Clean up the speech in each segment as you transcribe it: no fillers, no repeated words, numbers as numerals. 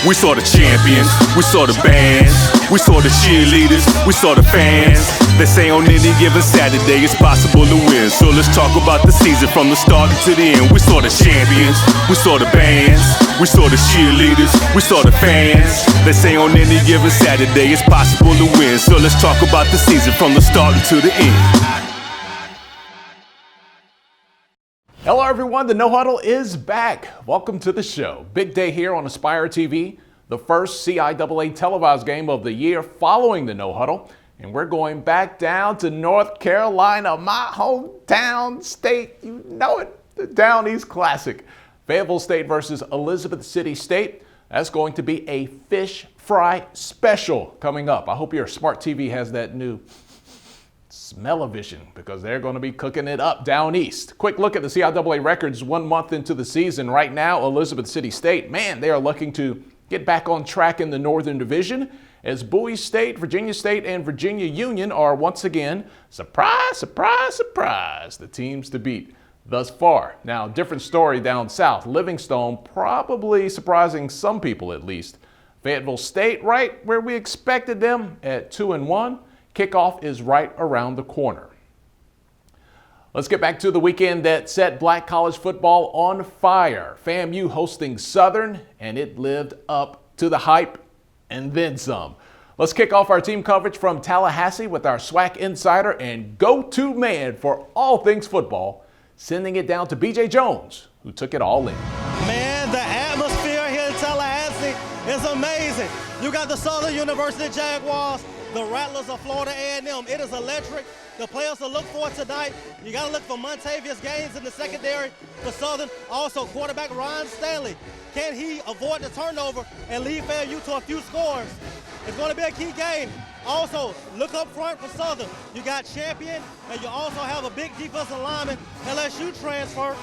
We saw the champions, we saw the bands, we saw the cheerleaders, we saw the fans. They say on any given Saturday it's possible to win. So let's talk about the season from the start to the end. We saw the champions, we saw the bands, we saw the cheerleaders, we saw the fans. They say on any given Saturday it's possible to win. So let's talk about the season from the start to the end. Hello everyone, the No Huddle is back. Welcome to the show. Big day here on Aspire TV, the first CIAA televised game of the year following the No Huddle. And we're going back down to North Carolina, my hometown state. You know it, the Down East Classic. Fayetteville State versus Elizabeth City State. That's going to be a fish fry special coming up. I hope your smart TV has that new smell-o-vision because they're going to be cooking it up down east. Quick look at the CIAA records 1 month into the season. Right now, Elizabeth City State, man, they are looking to get back on track in the Northern Division as Bowie State, Virginia State, and Virginia Union are once again, surprise, surprise, surprise, the teams to beat thus far. Now, different story down south. Livingstone probably surprising some people at least. Fayetteville State right where we expected them at 2-1. Kickoff is right around the corner. Let's get back to the weekend that set Black college football on fire. FAMU hosting Southern, and it lived up to the hype and then some. Let's kick off our team coverage from Tallahassee with our SWAC insider and go-to man for all things football, sending it down to BJ Jones, who took it all in. Man, the atmosphere here in Tallahassee is amazing. You got the Southern University Jaguars, the Rattlers of Florida A&M. It is electric. The players to look for tonight, you got to look for Montavious Gaines in the secondary for Southern. Also, quarterback Ryan Stanley. Can he avoid the turnover and lead FAMU to a few scores? It's going to be a key game. Also, look up front for Southern. You got Champion, and you also have a big defensive lineman, LSU transfer.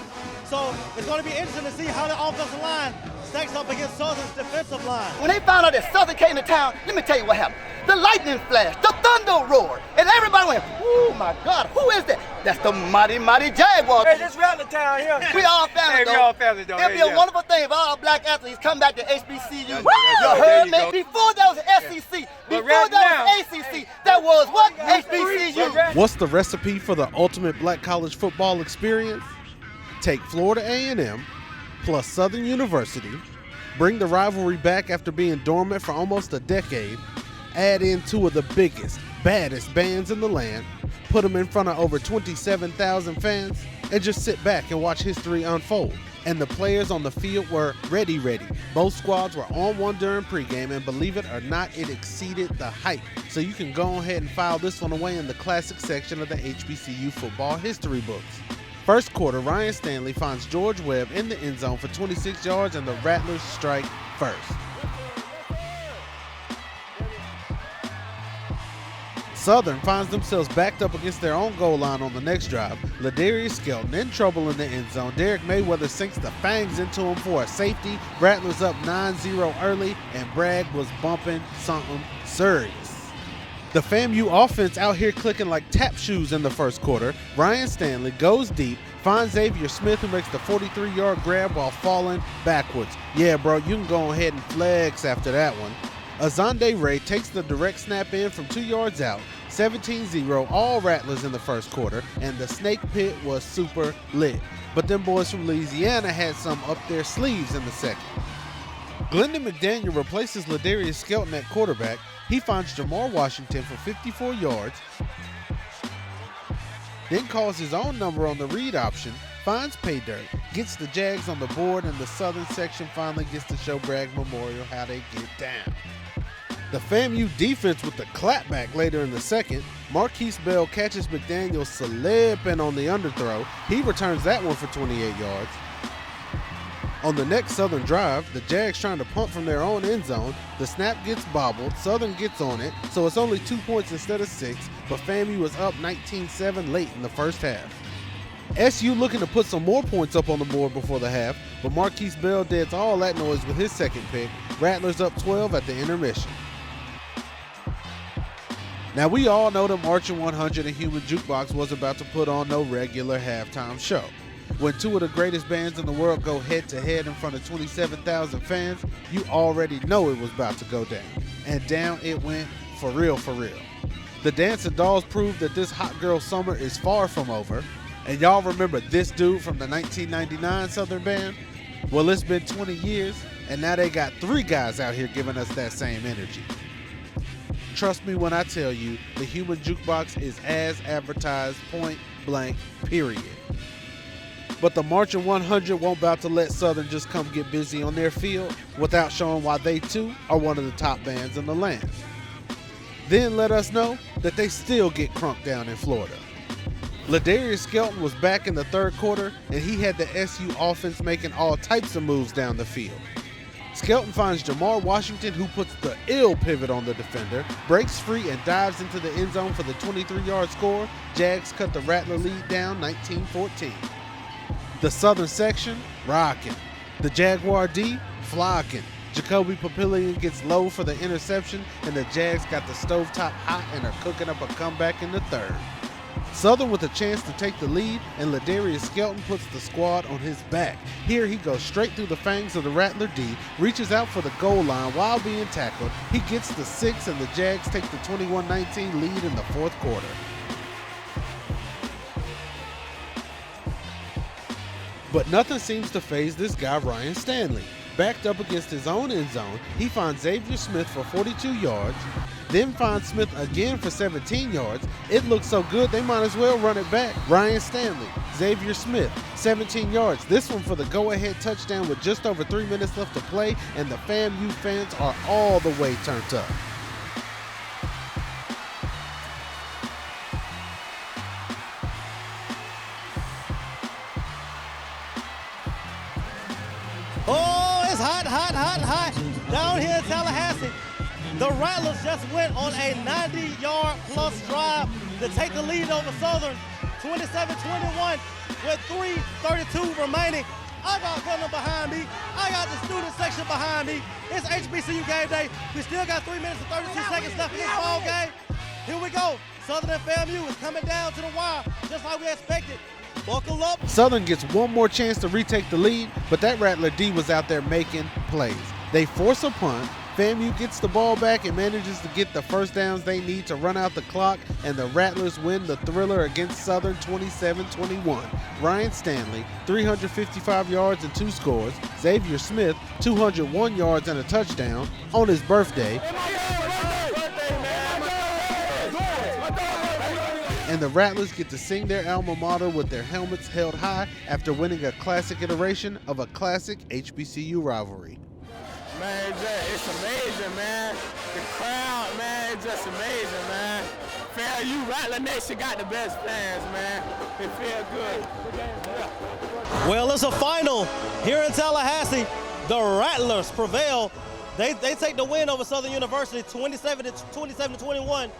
So it's going to be interesting to see how the offensive line stacks up against Southern's defensive line. When they found out that Southern came to town, let me tell you what happened. The lightning flashed, the thunder roared, and everybody went, oh my God, who is that? That's the mighty, mighty Jaguars. Hey, this Rattler town here. We all family, though. We all family, though. It'd be a wonderful thing if all black athletes come back to HBCU. You heard me? Before that was SEC, before that was ACC, that was what? HBCU. What's the recipe for the ultimate black college football experience? Take Florida A&M plus Southern University, bring the rivalry back after being dormant for almost a decade, add in two of the biggest, baddest bands in the land, put them in front of over 27,000 fans, and just sit back and watch history unfold. And the players on the field were ready. Both squads were on one during pregame, and believe it or not, it exceeded the hype. So you can go ahead and file this one away in the classic section of the HBCU football history books. First quarter, Ryan Stanley finds George Webb in the end zone for 26 yards, and the Rattlers strike first. Southern finds themselves backed up against their own goal line on the next drive. Ladarius Skelton in trouble in the end zone. Derek Mayweather sinks the fangs into him for a safety. Rattlers up 9-0 early, and Bragg was bumping something serious. The FAMU offense out here clicking like tap shoes in the first quarter. Ryan Stanley goes deep, finds Xavier Smith, who makes the 43-yard grab while falling backwards. Yeah, bro, you can go ahead and flex after that one. Azande Ray takes the direct snap in from 2 yards out. 17-0, all Rattlers in the first quarter, and the Snake Pit was super lit. But them boys from Louisiana had some up their sleeves in the second. Glendon McDaniel replaces Ladarius Skelton at quarterback. He finds Jamar Washington for 54 yards, then calls his own number on the read option, finds pay dirt, gets the Jags on the board, and the Southern section finally gets to show Bragg Memorial how they get down. The FAMU defense with the clapback later in the second. Marquise Bell catches McDaniel slipping on the underthrow. He returns that one for 28 yards. On the next Southern drive, the Jags trying to punt from their own end zone. The snap gets bobbled, Southern gets on it, so it's only 2 points instead of 6, but FAMU was up 19-7 late in the first half. SU looking to put some more points up on the board before the half, but Marquise Bell deads all that noise with his second pick. Rattlers up 12 at the intermission. Now, we all know the Marching 100 and Human Jukebox was about to put on no regular halftime show. When two of the greatest bands in the world go head-to-head in front of 27,000 fans, you already know it was about to go down. And down it went for real, for real. The Dancing Dolls proved that this hot girl summer is far from over. And y'all remember this dude from the 1999 Southern band? Well, it's been 20 years, and now they got 3 guys out here giving us that same energy. Trust me when I tell you, the Human Jukebox is as advertised, point blank, period. But the Marching 100 won't about to let Southern just come get busy on their field without showing why they too are one of the top bands in the land. Then let us know that they still get crunked down in Florida. Ladarius Skelton was back in the third quarter, and he had the SU offense making all types of moves down the field. Skelton finds Jamar Washington, who puts the ill pivot on the defender, breaks free and dives into the end zone for the 23-yard score. Jags cut the Rattler lead down 19-14. The Southern section, rocking. The Jaguar D, flocking. Jacoby Papillion gets low for the interception, and the Jags got the stovetop hot and are cooking up a comeback in the third. Southern with a chance to take the lead, and Ladarius Skelton puts the squad on his back. Here he goes straight through the fangs of the Rattler D, reaches out for the goal line while being tackled. He gets the 6, and the Jags take the 21-19 lead in the fourth quarter. But nothing seems to faze this guy, Ryan Stanley. Backed up against his own end zone, he finds Xavier Smith for 42 yards, then finds Smith again for 17 yards. It looks so good they might as well run it back. Ryan Stanley, Xavier Smith, 17 yards. This one for the go-ahead touchdown with just over 3 minutes left to play, and the FAMU fans are all the way turned up. Oh, it's hot, hot, hot, hot down here in Tallahassee. The Rattlers just went on a 90-yard plus drive to take the lead over Southern, 27-21 with 3:32 remaining. I got Quinn behind me. I got the student section behind me. It's HBCU game day. We still got 3 minutes and 32 seconds left in this ball game. Here we go. Southern and FAMU is coming down to the wire just like we expected. Buckle up. Southern gets one more chance to retake the lead, but that Rattler D was out there making plays. They force a punt. FAMU gets the ball back and manages to get the first downs they need to run out the clock, and the Rattlers win the thriller against Southern 27-21. Ryan Stanley, 355 yards and 2 scores. Xavier Smith, 201 yards and a touchdown on his birthday. And the Rattlers get to sing their alma mater with their helmets held high after winning a classic iteration of a classic HBCU rivalry. Man, it's amazing, man. The crowd, man, it's just amazing, man. FAMU Rattler Nation got the best fans, man. It feel good. Well, it's a final here in Tallahassee. The Rattlers prevail. They take the win over Southern University, 27-21.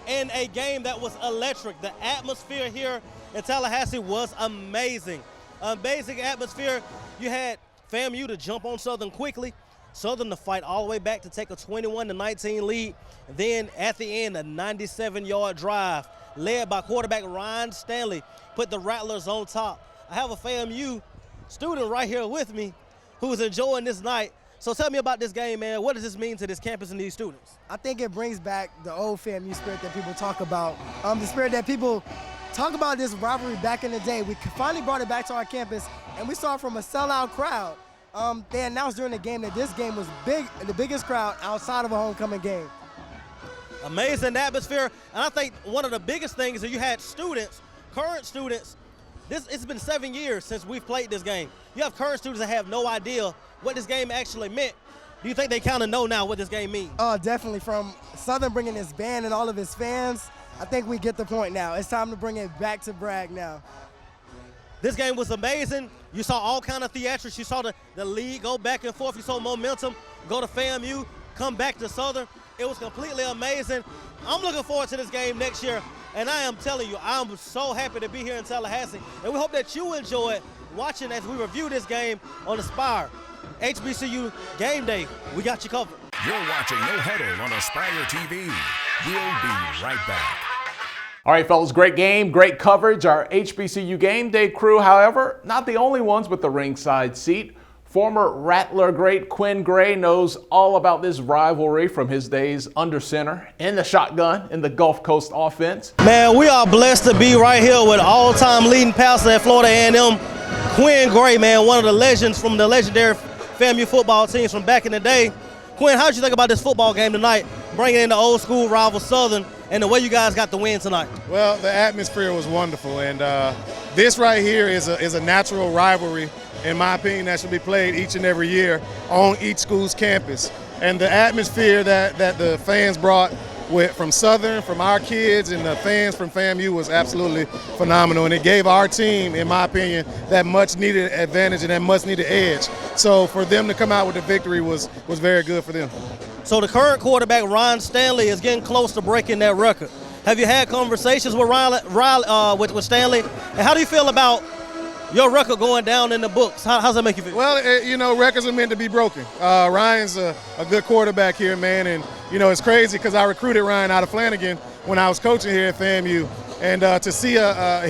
In a game that was electric. The atmosphere here in Tallahassee was amazing. Amazing atmosphere. You had FAMU to jump on Southern quickly. Southern to fight all the way back to take a 21-19 lead. Then at the end, a 97-yard drive led by quarterback Ryan Stanley put the Rattlers on top. I have a FAMU student right here with me who's enjoying this night. So tell me about this game, man. What does this mean to this campus and these students? I think it brings back the old FAMU spirit that people talk about. The spirit that people talk about this rivalry back in the day. We finally brought it back to our campus, and we saw it from a sellout crowd. They announced during the game that this game was big, the biggest crowd outside of a homecoming game. Amazing atmosphere, and I think one of the biggest things is that you had students, current students. It's been 7 years since we've played this game. You have current students that have no idea what this game actually meant. Do you think they kind of know now what this game means? Oh, definitely. From Southern bringing his band and all of his fans, I think we get the point now. It's time to bring it back to Bragg now. This game was amazing. You saw all kind of theatrics. You saw the league go back and forth. You saw momentum go to FAMU, come back to Southern. It was completely amazing. I'm looking forward to this game next year, and I am telling you, I'm so happy to be here in Tallahassee, and we hope that you enjoy watching as we review this game on Aspire. HBCU Game Day, we got you covered. You're watching No Huddle on Aspire TV. We'll be right back. All right, fellas, great game, great coverage. Our HBCU Game Day crew, however, not the only ones with the ringside seat. Former Rattler great Quinn Gray knows all about this rivalry from his days under center, in the shotgun, in the Gulf Coast offense. Man, we are blessed to be right here with all-time leading passer at Florida A&M, Quinn Gray, man, one of the legends from the legendary FAMU football teams from back in the day. Quinn, how did you think about this football game tonight, bringing in the old school rival Southern, and the way you guys got the win tonight? Well, the atmosphere was wonderful, and this right here is a natural rivalry, in my opinion, that should be played each and every year on each school's campus. And the atmosphere that the fans brought from Southern, from our kids, and the fans from FAMU was absolutely phenomenal. And it gave our team, in my opinion, that much-needed advantage and that much-needed edge. So for them to come out with a victory was very good for them. So the current quarterback, Ryan Stanley, is getting close to breaking that record. Have you had conversations with with Stanley? And how do you feel about your record going down in the books? How's that make you feel? Well, you know, records are meant to be broken. Ryan's a good quarterback here, man, and, you know, it's crazy because I recruited Ryan out of Flanagan when I was coaching here at FAMU, and to see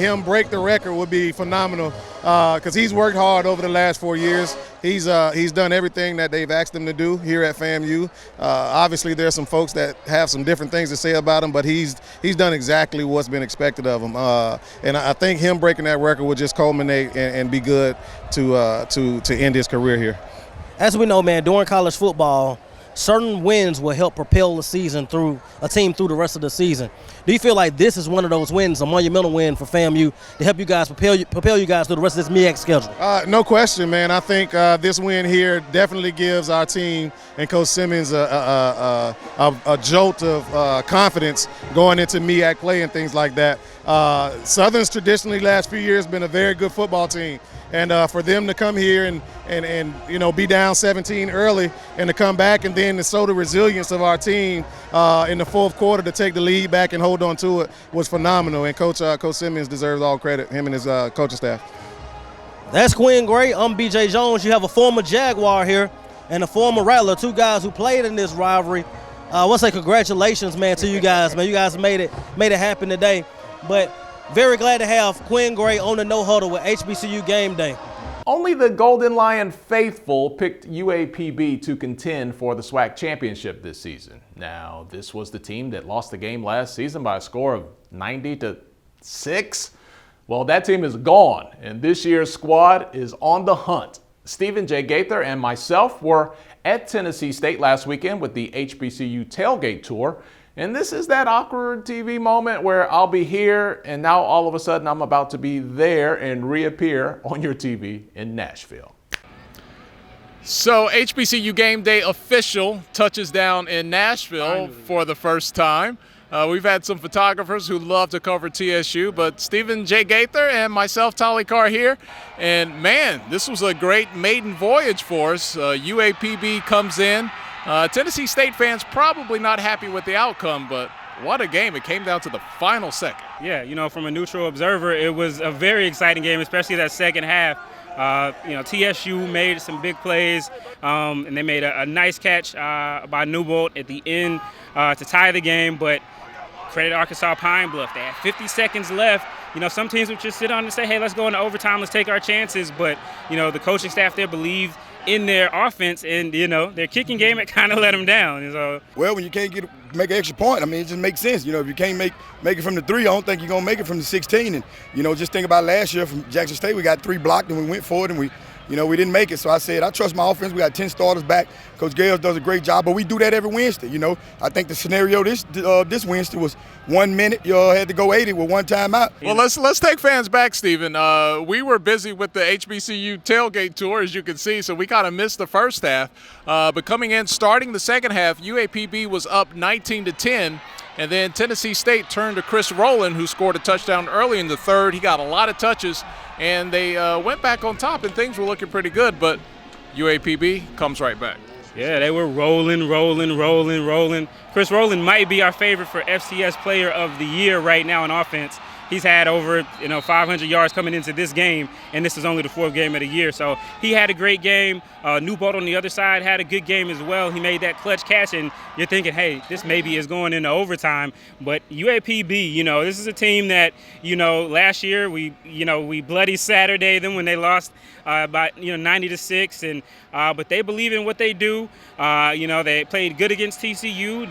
him break the record would be phenomenal because he's worked hard over the last 4 years. He's done everything that they've asked him to do here at FAMU. Obviously, there's some folks that have some different things to say about him, but he's done exactly what's been expected of him. And I think him breaking that record will just culminate and be good to end his career here. As we know, man, during college football, certain wins will help propel the team through the rest of the season. Do you feel like this is one of those wins, a monumental win for FAMU to help you guys propel you guys through the rest of this MEAC schedule? No question, man. I think this win here definitely gives our team and Coach Simmons a jolt of confidence going into MEAC play and things like that. Southern's traditionally last few years been a very good football team. And for them to come here and you know, be down 17 early and to come back and then to show the resilience of our team in the fourth quarter to take the lead back and hold on to it was phenomenal. And Coach Simmons deserves all credit, him and his coaching staff. That's Quinn Gray. I'm BJ Jones. You have a former Jaguar here and a former Rattler, two guys who played in this rivalry. I want to say congratulations, man, to you guys. Man, you guys made it happen today. But very glad to have Quinn Gray on the No Huddle with HBCU Game Day. Only the Golden Lion faithful picked UAPB to contend for the SWAC championship this season. Now, this was the team that lost the game last season by a score of 90-6. Well, that team is gone, and this year's squad is on the hunt. Stephen J. Gaither and myself were at Tennessee State last weekend with the HBCU Tailgate Tour. And this is that awkward TV moment where I'll be here and now all of a sudden I'm about to be there and reappear on your TV in Nashville. So HBCU Game Day official touches down in Nashville for the first time. We've had some photographers who love to cover TSU, but Stephen J. Gaither and myself, Tolly Carr here. And man, this was a great maiden voyage for us. UAPB comes in. Tennessee State fans probably not happy with the outcome, but what a game. It came down to the final second. Yeah, you know, from a neutral observer, it was a very exciting game, especially that second half. You know, TSU made some big plays, and they made a nice catch by Newbold at the end to tie the game, but credit Arkansas Pine Bluff. They had 50 seconds left. You know, some teams would just sit on and say, hey, let's go into overtime, let's take our chances, but, you know, the coaching staff there believed in their offense, and, you know, their kicking game, it kind of let them down. And so, well, when you can't make an extra point, I mean, it just makes sense. You know, if you can't make it from the 3, I don't think you're going to make it from the 16. And, you know, just think about last year from Jackson State, we got 3 blocked and we went for it and we didn't make it. So I said, I trust my offense. We got 10 starters back. Coach Gales does a great job, but we do that every Wednesday. You know, I think the scenario this Wednesday was 1 minute. You had to go 80 with one timeout. Well, let's take fans back, Stephen. We were busy with the HBCU tailgate tour, as you can see, so we kind of missed the first half. But coming in, starting the second half, UAPB was up 19-10. And then Tennessee State turned to Chris Rowland, who scored a touchdown early in the third. He got a lot of touches, and they went back on top, and things were looking pretty good. But UAPB comes right back. Yeah, they were rolling. Chris Rowland might be our favorite for FCS Player of the Year right now in offense. he's had over 500 yards coming into this game, and this is only the 4th game of the year. So he had a great game. Newbold on the other side had a good game as well. He made that clutch catch, and you're thinking, hey, this maybe is going into overtime. But UAPB, this is a team that, last year we bloody Saturday them when they lost by 90-6, and but they believe in what they do. They played good against TCU.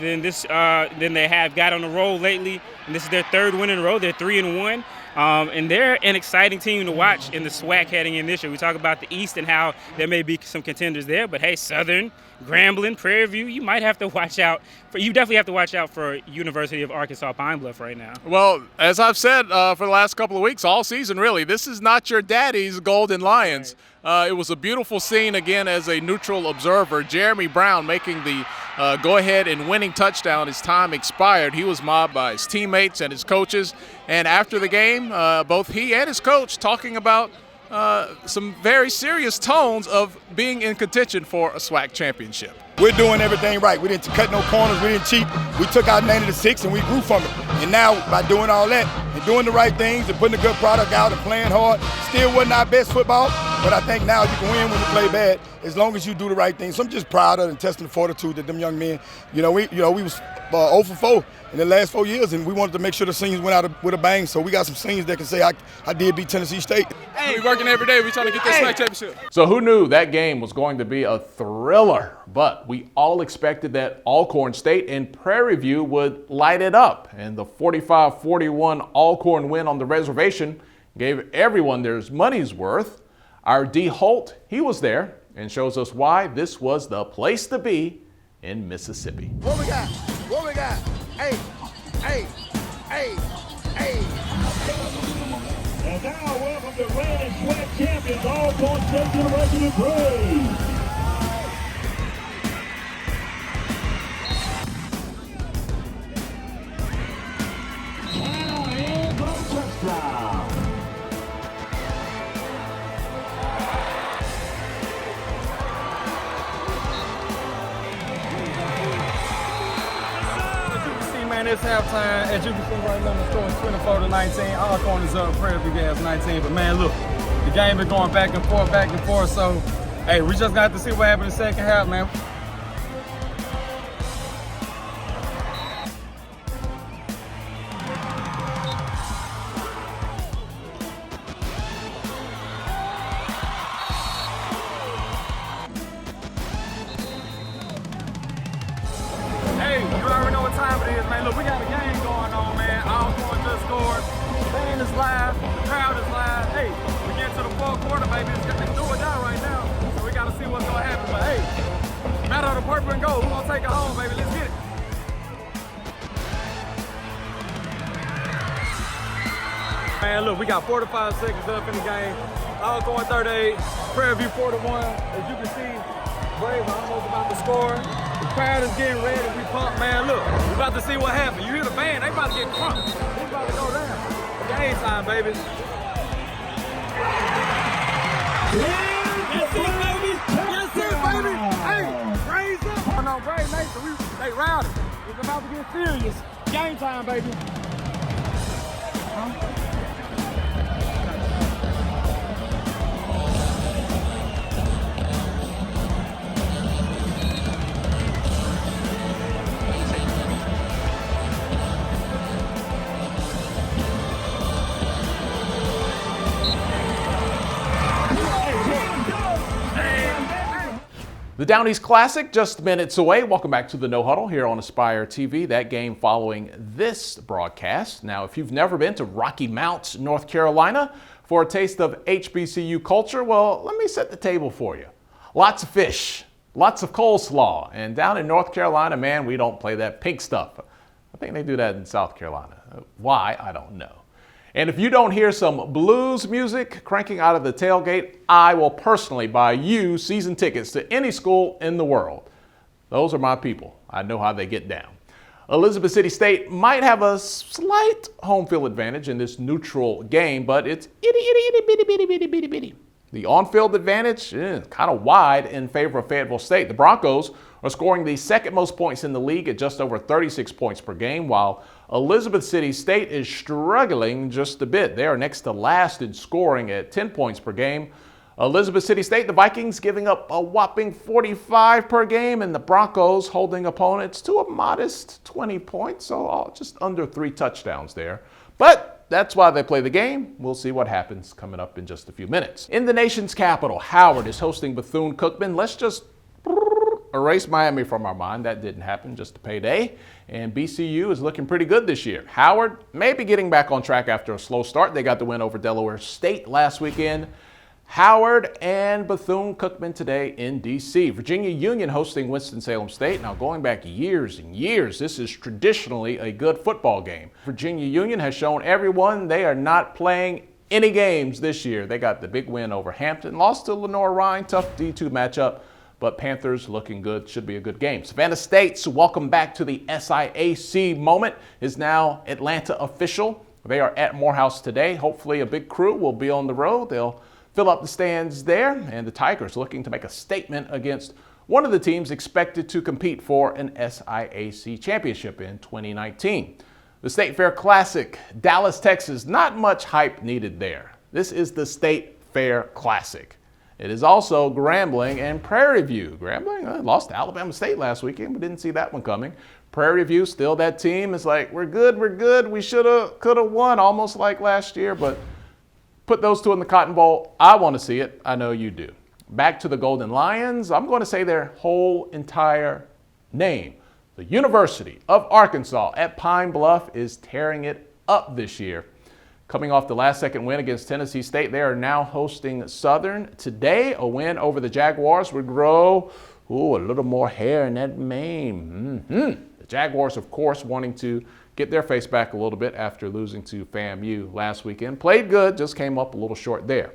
Then they have got on the roll lately, and this is their 3rd win in a row. They're 3-1. And they're an exciting team to watch in the SWAC heading in this year. We talk about the East and how there may be some contenders there, but hey, Southern, Grambling, Prairie View, you might have to watch out for. You definitely have to watch out for University of Arkansas Pine Bluff right now. Well, as I've said for the last couple of weeks, all season really, this is not your daddy's Golden Lions. It was a beautiful scene again as a neutral observer. Jeremy Brown making the go-ahead and winning touchdown. His time expired. He was mobbed by his teammates and his coaches. And after the game, both he and his coach talking about some very serious tones of being in contention for a SWAC championship. We're doing everything right. We didn't cut no corners. We didn't cheat. We took out 90-6 and we grew from it. And now by doing all that and doing the right things and putting a good product out and playing hard, still wasn't our best football. But I think now you can win when you play bad as long as you do the right thing. So I'm just proud of and testing the fortitude that them young men. We was 0 for 4 in the last 4 years, and we wanted to make sure the seniors went out with a bang. So we got some seniors that can say I did beat Tennessee State. Hey, we working every day. We trying to get this SWAC championship. So who knew that game was going to be a thriller? But we all expected that Alcorn State and Prairie View would light it up. And the 45-41 Alcorn win on the reservation gave everyone their money's worth. Our Dee Holt, he was there and shows us why this was the place to be in Mississippi. What we got? What we got? Hey, hey, hey, hey. And now welcome the reigning SWAC champions, Alcorn State University Prairie. It's halftime. As you can see right now, the score is 24-19. Alcorn is up, Prairie View has 19. But man, look, the game is going back and forth. So, hey, we just got to see what happened in the second half, man. Look, we got a game going on, man. Alcorn just scored. The band is live. The crowd is live. Hey, we get to the 4th quarter, baby. It's do or die right now. So we got to see what's going to happen. But hey, matter of the purple and gold. We're going to take it home, baby. Let's get it. Man, look, we got 45 seconds left in the game. Alcorn 38, Prairie View 41. As you can see, Brave almost about to score. The crowd is getting ready. We pump, man. Look, we about to see what happens. You hear the band? They about to get crunk. They about to go down. Game time, baby. Yes, sir, baby. Yes, sir, baby. Hey, raise up. Oh, no, Brave Nation. They rowdy. It's about to get serious. Game time, baby. The Down East Classic just minutes away. Welcome back to the No Huddle here on Aspire TV. That game following this broadcast. Now, if you've never been to Rocky Mount, North Carolina for a taste of HBCU culture, well, let me set the table for you. Lots of fish, lots of coleslaw, and down in North Carolina, man, we don't play that pink stuff. I think they do that in South Carolina. Why? I don't know. And if you don't hear some blues music cranking out of the tailgate, I will personally buy you season tickets to any school in the world. Those are my people. I know how they get down. Elizabeth City State might have a slight home field advantage in this neutral game, but it's itty, itty, itty, bitty, bitty, bitty, bitty, bitty. The on-field advantage kind of wide in favor of Fayetteville State. The Broncos are scoring the second most points in the league at just over 36 points per game, while Elizabeth City State is struggling just a bit. They are next to last in scoring at 10 points per game. Elizabeth City State, the Vikings giving up a whopping 45 per game, and the Broncos holding opponents to a modest 20 points, so just under 3 touchdowns there. But that's why they play the game. We'll see what happens coming up in just a few minutes. In the nation's capital, Howard is hosting Bethune-Cookman. Let's just erase Miami from our mind. That didn't happen, just a payday. And BCU is looking pretty good this year. Howard may be getting back on track after a slow start. They got the win over Delaware State last weekend. Howard and Bethune-Cookman today in D.C. Virginia Union hosting Winston-Salem State. Now, going back years and years, this is traditionally a good football game. Virginia Union has shown everyone they are not playing any games this year. They got the big win over Hampton, lost to Lenore-Rhine, tough D2 matchup, but Panthers looking good, should be a good game. Savannah State's welcome back to the SIAC moment is now Atlanta official. They are at Morehouse today. Hopefully a big crew will be on the road. They'll fill up the stands there, and the Tigers looking to make a statement against one of the teams expected to compete for an SIAC championship in 2019. The State Fair Classic, Dallas, Texas, not much hype needed there. This is the State Fair Classic. It is also Grambling and Prairie View. Grambling lost to Alabama State last weekend. We didn't see that one coming. Prairie View, still that team is like, we're good. We could have won almost like last year, but put those two in the Cotton Bowl. I want to see it. I know you do. Back to the Golden Lions. I'm going to say their whole entire name. The University of Arkansas at Pine Bluff is tearing it up this year. Coming off the last-second win against Tennessee State, they are now hosting Southern. Today, a win over the Jaguars would grow a little more hair in that mane. The Jaguars, of course, wanting to get their face back a little bit after losing to FAMU last weekend. Played good, just came up a little short there.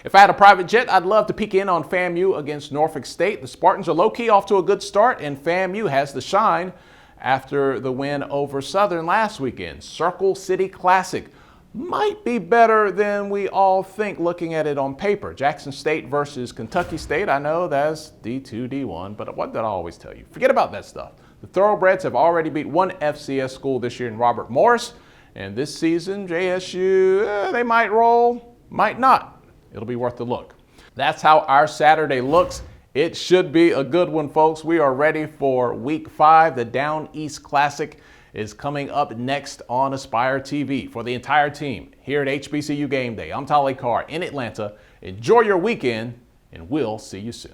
If I had a private jet, I'd love to peek in on FAMU against Norfolk State. The Spartans are low-key off to a good start, and FAMU has the shine after the win over Southern last weekend. Circle City Classic might be better than we all think looking at it on paper. Jackson State versus Kentucky State, I know that's D2, D1, but what did I always tell you? Forget about that stuff. The Thoroughbreds have already beat one FCS school this year in Robert Morris, and this season, JSU, they might roll, might not. It'll be worth a look. That's how our Saturday looks. It should be a good one, folks. We are ready for Week 5. The Down East Classic is coming up next on Aspire TV. For the entire team here at HBCU Game Day, I'm Tolly Carr in Atlanta. Enjoy your weekend, and we'll see you soon.